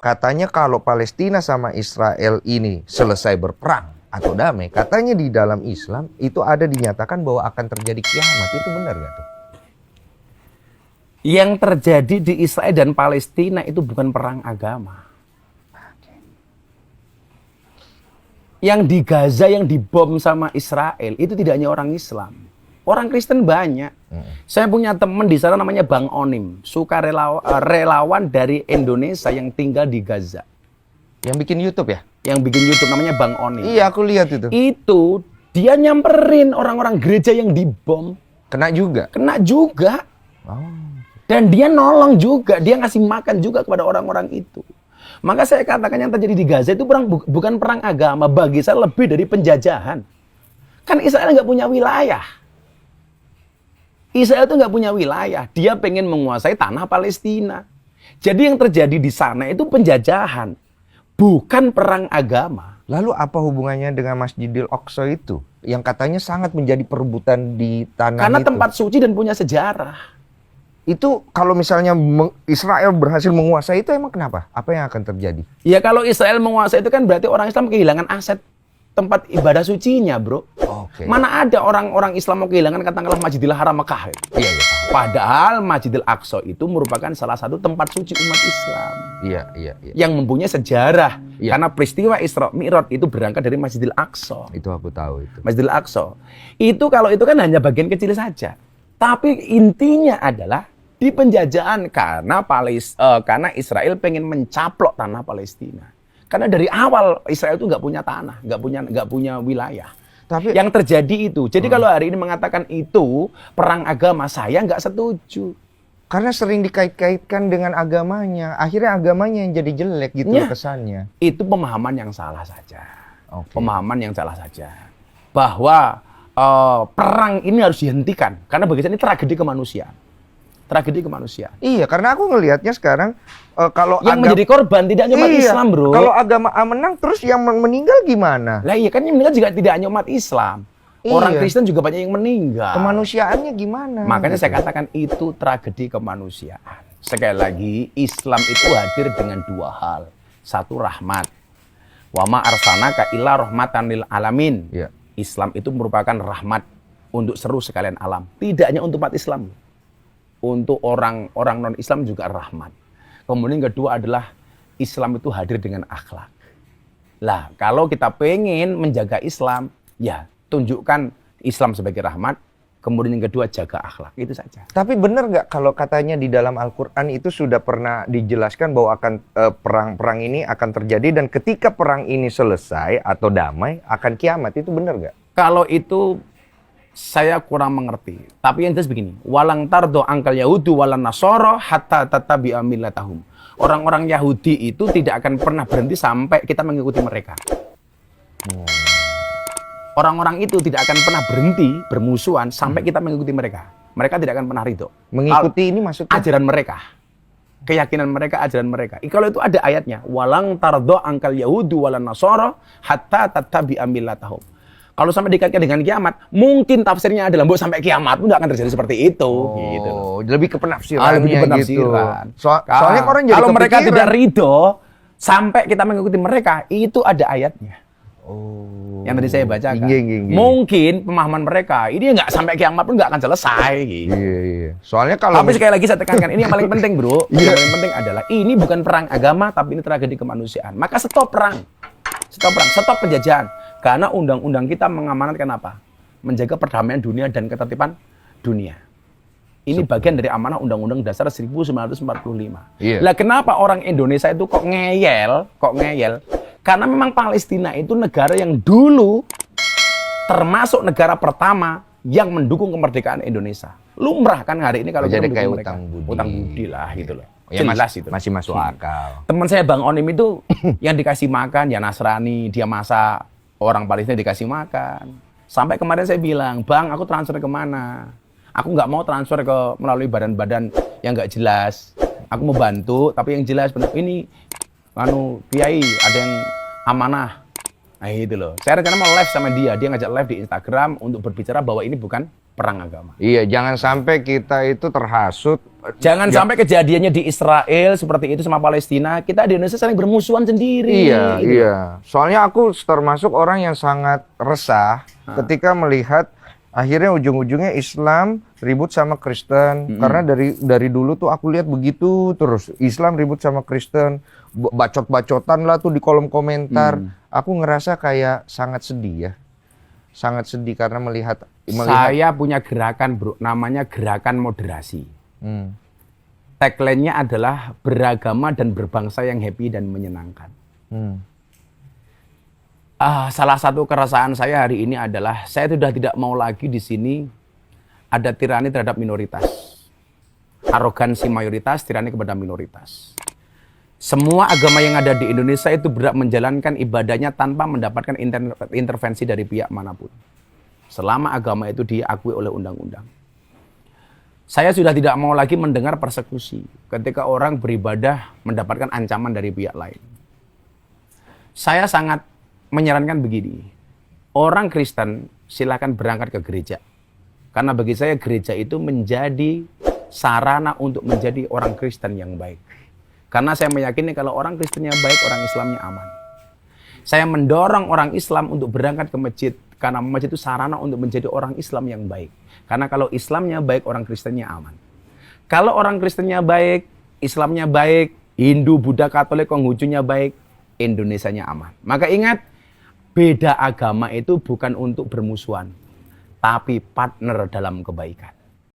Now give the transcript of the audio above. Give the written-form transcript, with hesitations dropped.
katanya kalau Palestina sama Israel ini selesai berperang atau damai, katanya di dalam Islam itu ada dinyatakan bahwa akan terjadi kiamat. Itu benar nggak tuh? Yang terjadi di Israel dan Palestina itu bukan perang agama. Yang di Gaza yang dibom sama Israel itu tidak hanya orang Islam. Orang Kristen banyak. Saya punya teman di sana namanya Bang Onim, relawan dari Indonesia yang tinggal di Gaza. Yang bikin YouTube ya? Yang bikin YouTube namanya Bang Onim. Iya, aku lihat itu. Itu dia nyamperin orang-orang gereja yang dibom. Kena juga? Kena juga. Oh. Dan dia nolong juga, dia ngasih makan juga kepada orang-orang itu. Maka saya katakan yang terjadi di Gaza itu bukan perang agama, bagi saya lebih dari penjajahan. Kan Israel nggak punya wilayah. Israel itu nggak punya wilayah, dia pengen menguasai tanah Palestina. Jadi yang terjadi di sana itu penjajahan, bukan perang agama. Lalu apa hubungannya dengan Masjidil Aqsa itu? Yang katanya sangat menjadi perebutan di tanah Karena itu. tempat suci dan punya sejarah. Itu kalau misalnya Israel berhasil menguasai itu emang kenapa? Apa yang akan terjadi? Ya kalau Israel menguasai itu kan berarti orang Islam kehilangan aset tempat ibadah sucinya, bro. Oke. Mana ada orang-orang Islam mau kehilangan katakanlah Masjidil Haram Mekah. Iya, iya. Padahal Masjidil Aqsa itu merupakan salah satu tempat suci umat Islam. Iya, iya, iya. Yang mempunyai sejarah. Iya. Karena peristiwa Isra Mi'raj itu berangkat dari Masjidil Aqsa. Itu aku tahu itu. Masjidil Aqsa. Itu kalau itu kan hanya bagian kecil saja. Tapi intinya adalah di penjajahan karena Israel pengen mencaplok tanah Palestina. Karena dari awal Israel itu nggak punya tanah, nggak punya wilayah. Tapi Yang terjadi itu. Jadi kalau hari ini mengatakan itu perang agama, saya nggak setuju. karena sering dikait-kaitkan dengan agamanya, akhirnya agamanya yang jadi jelek gitu Ya. kesannya. Itu pemahaman yang salah saja. Oke. Pemahaman yang salah saja. Bahwa perang ini harus dihentikan. Karena bagi saya ini tragedi kemanusiaan. Tragedi kemanusiaan. Iya, karena aku ngelihatnya sekarang kalau Yang menjadi korban tidak hanya umat Iya, Islam, bro. kalau agama A menang, terus yang meninggal gimana? Lah iya kan yang meninggal juga tidak hanya umat Islam. Orang Iya. Kristen juga banyak yang meninggal. Kemanusiaannya gimana? Makanya gitu. saya katakan itu tragedi kemanusiaan. Sekali lagi, Islam itu hadir dengan dua hal. Satu, rahmat. Wa ma arsalnaka illa rahmatan lil alamin. Iya. Islam itu merupakan rahmat untuk seluruh sekalian alam. Tidak hanya untuk umat Islam. Untuk orang non-Islam juga rahmat. Kemudian yang kedua adalah Islam itu hadir dengan akhlak. Lah, kalau kita pengen menjaga Islam, ya tunjukkan Islam sebagai rahmat. Kemudian yang kedua, jaga akhlak. Itu saja. Tapi benar nggak kalau katanya di dalam Al-Quran itu sudah pernah dijelaskan bahwa akan perang ini akan terjadi dan ketika perang ini selesai atau damai akan kiamat, itu benar nggak? Kalau itu saya kurang mengerti. Tapi yang jelas begini, walang tardo angkal Yahudu walan Nasoro hatta tatabi'a millatahum. Orang-orang Yahudi itu tidak akan pernah berhenti sampai kita mengikuti mereka. Orang-orang itu tidak akan pernah berhenti bermusuhan sampai kita mengikuti mereka. Mereka tidak akan pernah ridho. Mengikuti ini maksudnya? Ajaran mereka. Keyakinan mereka, ajaran mereka. Kalau itu ada ayatnya, walang tardo angkal Yahudu walan Nasoro hatta tatabi'a millatahum. Kalau sampai dikaitkan dengan kiamat, mungkin tafsirnya adalah sampai kiamat pun nggak akan terjadi seperti itu. Gitu. Lebih ke penafsirannya Lebih ke penafsiran. gitu. Soalnya orang jadi kalau mereka kepikiran. tidak ridho sampai kita mengikuti mereka, itu ada ayatnya. Oh. Yang tadi saya bacakan. Gini. Mungkin pemahaman mereka ini nggak sampai kiamat pun nggak akan selesai. Gitu. Iya. Soalnya kalau Tapi sekali lagi saya tekankan, ini yang paling penting, bro. Iya. Yang paling penting adalah ini bukan perang agama, tapi ini tragedi kemanusiaan. Maka stop perang. Stop penjajahan. Karena undang-undang kita mengamanatkan apa? Menjaga perdamaian dunia dan ketertiban dunia. Ini bagian dari amanah Undang-Undang Dasar 1945. Iya. Lah kenapa orang Indonesia itu kok ngeyel? Karena memang Palestina itu negara yang dulu termasuk negara pertama yang mendukung kemerdekaan Indonesia. Lumrah kan hari ini kalau jadi kita kayak mendukung mereka. utang budi. Utang budi lah gitu loh. Ya, Jelas itu. masih masuk akal. Teman saya Bang Onim itu yang dikasih makan ya Nasrani, dia masak, orang Palestina dikasih makan. Sampai kemarin saya bilang, Bang, aku transfer kemana? Aku nggak mau transfer melalui badan-badan yang nggak jelas. Aku mau bantu, tapi yang jelas benar. Ini, Kiai, ada yang amanah. Nah gitu loh. Saya rencana mau live sama dia. Dia ngajak live di Instagram untuk berbicara bahwa ini bukan perang agama. Iya, jangan sampai kita itu terhasut. Jangan sampai kejadiannya di Israel seperti itu sama Palestina, kita di Indonesia saling bermusuhan sendiri. Iya, gitu. iya. Soalnya aku termasuk orang yang sangat resah ketika melihat akhirnya ujung-ujungnya Islam ribut sama Kristen. Karena dari dulu tuh aku lihat begitu terus. Islam ribut sama Kristen, bacot-bacotan lah tuh di kolom komentar. Aku ngerasa kayak sangat sedih ya. Sangat sedih karena melihat Saya punya gerakan, bro, namanya gerakan moderasi. Tagline-nya adalah beragama dan berbangsa yang happy dan menyenangkan. Salah satu keresahan saya hari ini adalah saya sudah tidak mau lagi di sini ada tirani terhadap minoritas. Arogansi mayoritas, tirani kepada minoritas. Semua agama yang ada di Indonesia itu berhak menjalankan ibadahnya tanpa mendapatkan intervensi dari pihak manapun. Selama agama itu diakui oleh undang-undang. Saya sudah tidak mau lagi mendengar persekusi ketika orang beribadah mendapatkan ancaman dari pihak lain. Saya sangat menyarankan begini, orang Kristen silakan berangkat ke gereja. Karena bagi saya gereja itu menjadi sarana untuk menjadi orang Kristen yang baik. Karena saya meyakini kalau orang Kristennya baik, orang Islamnya aman. Saya mendorong orang Islam untuk berangkat ke masjid. Karena masjid itu sarana untuk menjadi orang Islam yang baik. Karena kalau Islamnya baik, orang Kristennya aman. Kalau orang Kristennya baik, Islamnya baik, Hindu, Buddha, Katolik, Konghucunya baik, Indonesianya aman. Maka ingat, beda agama itu bukan untuk bermusuhan, tapi partner dalam kebaikan.